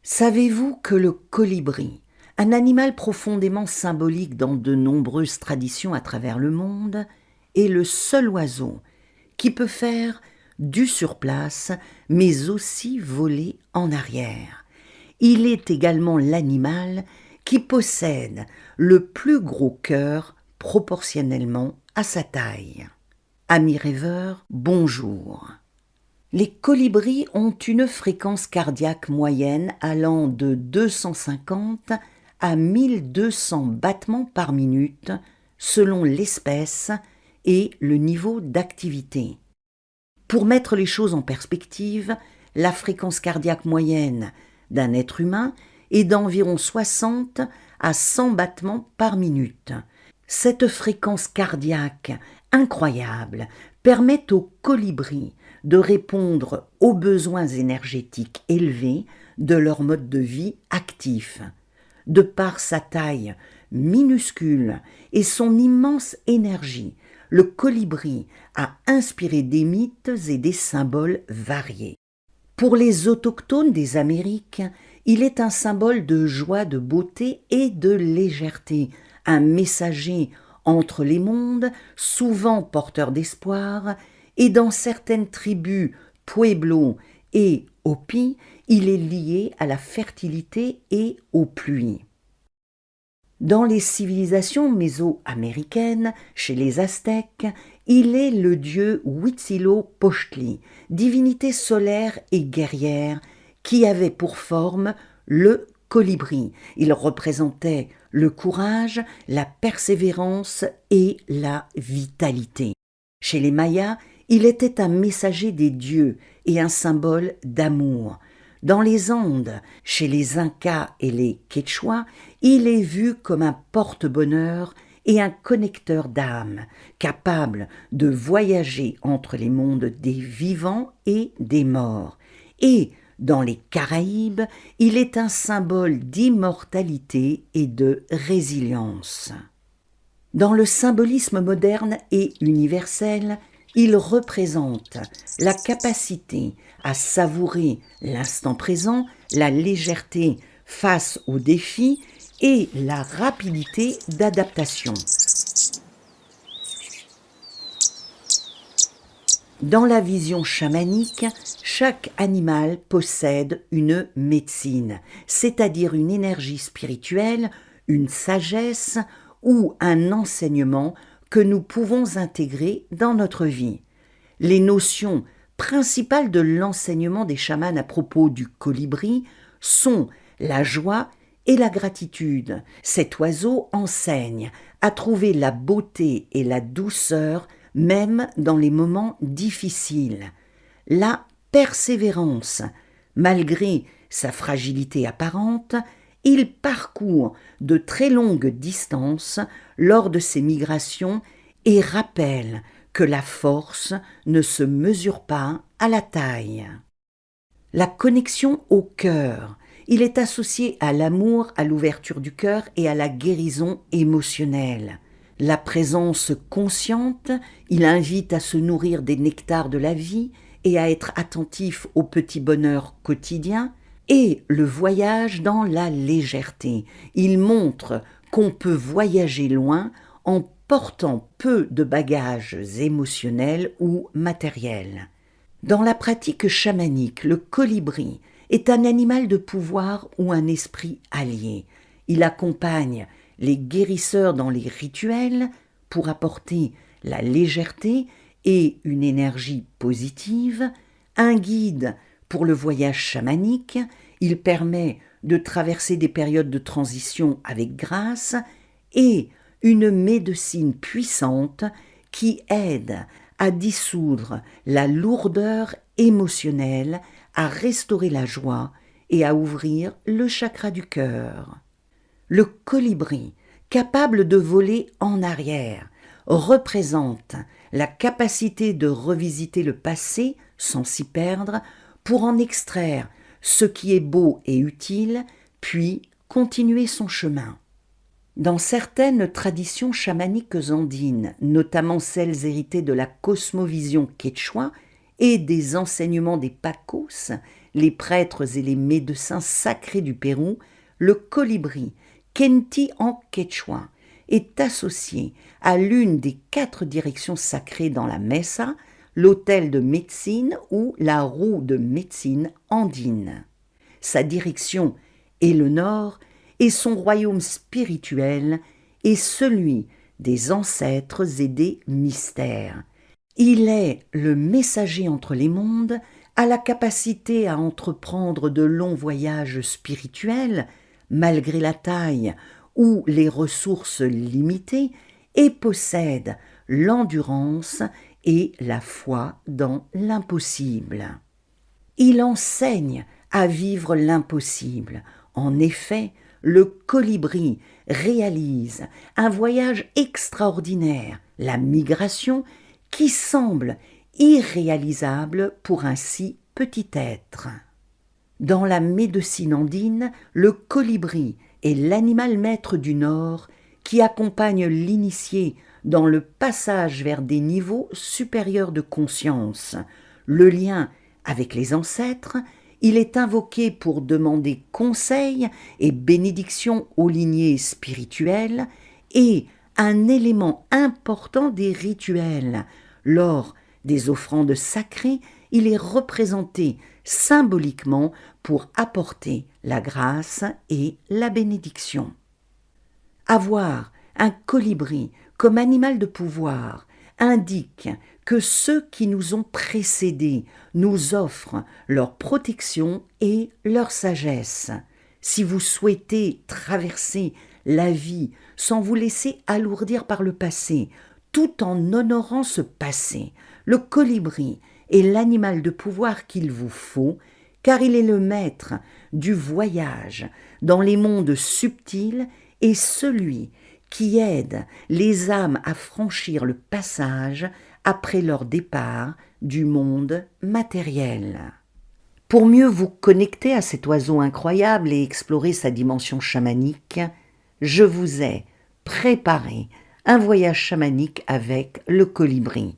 Savez-vous que le colibri, un animal profondément symbolique dans de nombreuses traditions à travers le monde, est le seul oiseau qui peut faire du surplace, mais aussi voler en arrière. Il est également l'animal qui possède le plus gros cœur proportionnellement à sa taille. Amis rêveurs, bonjour. Les colibris ont une fréquence cardiaque moyenne allant de 250 à 1200 battements par minute selon l'espèce et le niveau d'activité. Pour mettre les choses en perspective, la fréquence cardiaque moyenne d'un être humain est d'environ 60 à 100 battements par minute. Cette fréquence cardiaque incroyable permet aux colibris de répondre aux besoins énergétiques élevés de leur mode de vie actif. De par sa taille minuscule et son immense énergie, le colibri a inspiré des mythes et des symboles variés. Pour les autochtones des Amériques, il est un symbole de joie, de beauté et de légèreté, un messager entre les mondes, souvent porteur d'espoir, et dans certaines tribus Pueblo et Hopi, il est lié à la fertilité et aux pluies. Dans les civilisations mésoaméricaines, chez les Aztèques, il est le dieu Huitzilopochtli, divinité solaire et guerrière, qui avait pour forme le colibri. Il représentait le courage, la persévérance et la vitalité. Chez les Mayas, il était un messager des dieux et un symbole d'amour. Dans les Andes, chez les Incas et les Quechua, il est vu comme un porte-bonheur et un connecteur d'âmes, capable de voyager entre les mondes des vivants et des morts. Et dans les Caraïbes, il est un symbole d'immortalité et de résilience. Dans le symbolisme moderne et universel, il représente la capacité à savourer l'instant présent, la légèreté face aux défis et la rapidité d'adaptation. Dans la vision chamanique, chaque animal possède une médecine, c'est-à-dire une énergie spirituelle, une sagesse ou un enseignement que nous pouvons intégrer dans notre vie. Les notions principales de l'enseignement des chamans à propos du colibri sont la joie et la gratitude. Cet oiseau enseigne à trouver la beauté et la douceur même dans les moments difficiles. La persévérance, malgré sa fragilité apparente, il parcourt de très longues distances lors de ses migrations et rappelle que la force ne se mesure pas à la taille. La connexion au cœur. Il est associé à l'amour, à l'ouverture du cœur et à la guérison émotionnelle. La présence consciente, il invite à se nourrir des nectars de la vie et à être attentif aux petits bonheurs quotidiens. Et le voyage dans la légèreté. Il montre qu'on peut voyager loin en portant peu de bagages émotionnels ou matériels. Dans la pratique chamanique, le colibri est un animal de pouvoir ou un esprit allié. Il accompagne les guérisseurs dans les rituels pour apporter la légèreté et une énergie positive, un guide pour le voyage chamanique. Il permet de traverser des périodes de transition avec grâce et une médecine puissante qui aide à dissoudre la lourdeur émotionnelle, à restaurer la joie et à ouvrir le chakra du cœur. Le colibri, capable de voler en arrière, représente la capacité de revisiter le passé sans s'y perdre pour en extraire ce qui est beau et utile, puis continuer son chemin. Dans certaines traditions chamaniques andines, notamment celles héritées de la cosmovision quechua et des enseignements des Pacos, les prêtres et les médecins sacrés du Pérou, le colibri, Kenti en quechua, est associé à l'une des 4 directions sacrées dans la Mesa, l'autel de médecine ou la roue de médecine andine. Sa direction est le nord et son royaume spirituel est celui des ancêtres et des mystères. Il est le messager entre les mondes, a la capacité à entreprendre de longs voyages spirituels, malgré la taille ou les ressources limitées, et possède l'endurance et la foi dans l'impossible. Il enseigne à vivre l'impossible. En effet, le colibri réalise un voyage extraordinaire, la migration, qui semble irréalisable pour un si petit être. Dans la médecine andine, le colibri est l'animal maître du Nord qui accompagne l'initié dans le passage vers des niveaux supérieurs de conscience. Le lien avec les ancêtres, il est invoqué pour demander conseil et bénédiction aux lignées spirituelles et un élément important des rituels. Lors des offrandes sacrées, il est représenté symboliquement pour apporter la grâce et la bénédiction. Avoir un colibri comme animal de pouvoir indique que ceux qui nous ont précédés nous offrent leur protection et leur sagesse. Si vous souhaitez traverser la vie sans vous laisser alourdir par le passé, tout en honorant ce passé, le colibri est l'animal de pouvoir qu'il vous faut, car il est le maître du voyage dans les mondes subtils et celui qui aide les âmes à franchir le passage après leur départ du monde matériel. Pour mieux vous connecter à cet oiseau incroyable et explorer sa dimension chamanique, je vous ai préparé un voyage chamanique avec le colibri.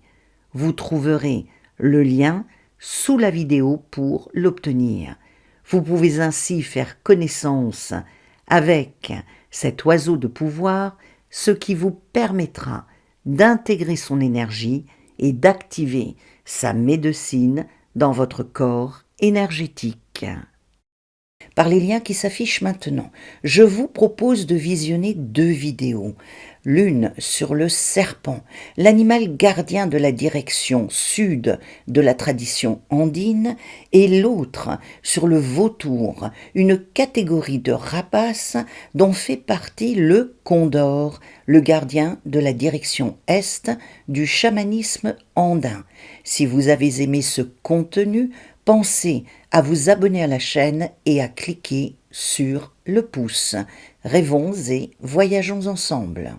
Vous trouverez le lien sous la vidéo pour l'obtenir. Vous pouvez ainsi faire connaissance avec cet oiseau de pouvoir, ce qui vous permettra d'intégrer son énergie et d'activer sa médecine dans votre corps énergétique. Par les liens qui s'affichent maintenant, je vous propose de visionner 2 vidéos. L'une sur le serpent, l'animal gardien de la direction sud de la tradition andine, et l'autre sur le vautour, une catégorie de rapaces dont fait partie le condor, le gardien de la direction est du chamanisme andin. Si vous avez aimé ce contenu, pensez à vous abonner à la chaîne et à cliquer sur le pouce. Rêvons et voyageons ensemble.